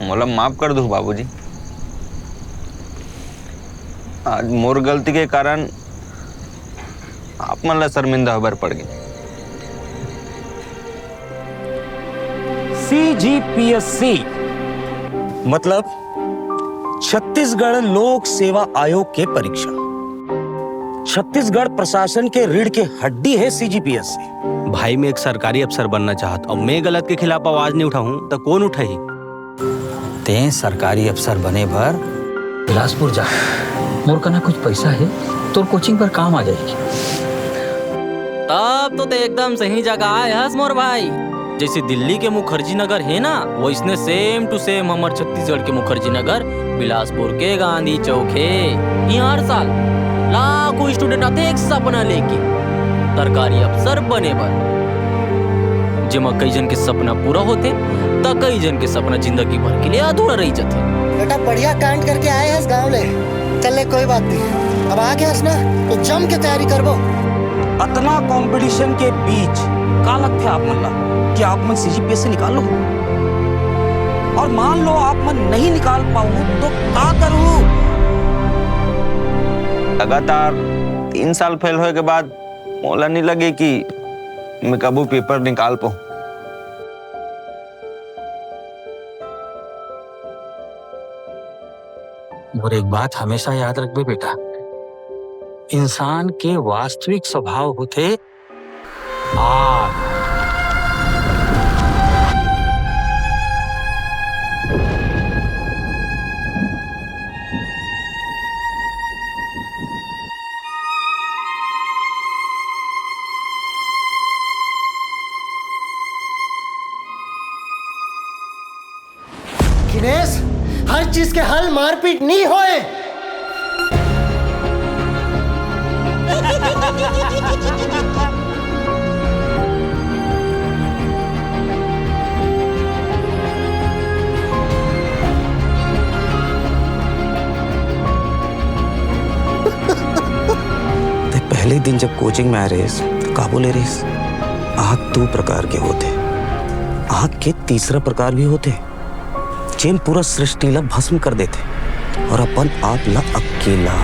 मोला माफ कर दो बाबूजी। आज मोर गलती के कारण आप मन ला शर्मिंदा होबर पड़ गई। CGPSC मतलब छत्तीसगढ़ लोक सेवा आयोग के परीक्षा। छत्तीसगढ़ प्रशासन के रीढ़ के हड्डी है CGPSC। भाई मैं एक सरकारी अफसर बनना चाहता और मैं गलत के खिलाफ आवाज नहीं उठाऊं तो कौन उठाई? ते सरकारी अफसर बने भर बिलासपुर जा, मोर कना कुछ पैसा है, तोर कोचिंग पर काम आ जाएगी। तब तो एकदम सही जगह आए हस मोर भाई। जैसे दिल्ली के मुखर्जी नगर है ना, वो इसने सेम टू सेम हमारे छत्तीसगढ़ के मुखर्जी नगर बिलासपुर के गांधी चौक है। यहाँ हर साल लाखों स्टूडेंट आते एक सपना लेके सरकारी अफसर बने बर। जेमा कई जन के सपना पूरा होते तो कई जन के सपना जिंदगी भर के लिए अधूरा रह जाते। बेटा बढ़िया कांड करके आए हैं इस गाँव ले। चल ले कोई बात नहीं, अब आ गया ना तो जम के तैयारी करबो। अतना कंपटीशन के बीच का लगता है आप मन ला कि आप मन CGPSC निकाल लो, और मान लो आप मन नहीं निकाल पाऊं तो क्या करूं? लगातार 3 साल फेल होए के बाद मोला नहीं लगे कि मैं कबू पेपर निकाल पाऊं। और एक बात हमेशा याद रखबे बेटा, इंसान के वास्तविक स्वभाव होते आग। दिनेश, हर चीज के हल मारपीट नहीं होए। पहले दिन जब कोचिंग में आ रहे तो का बोले रेस, आग 2 प्रकार के होते, आग के तीसरा प्रकार भी होते जेन पूरा सृष्टि ला भस्म कर देते और अपन आप ला अकेला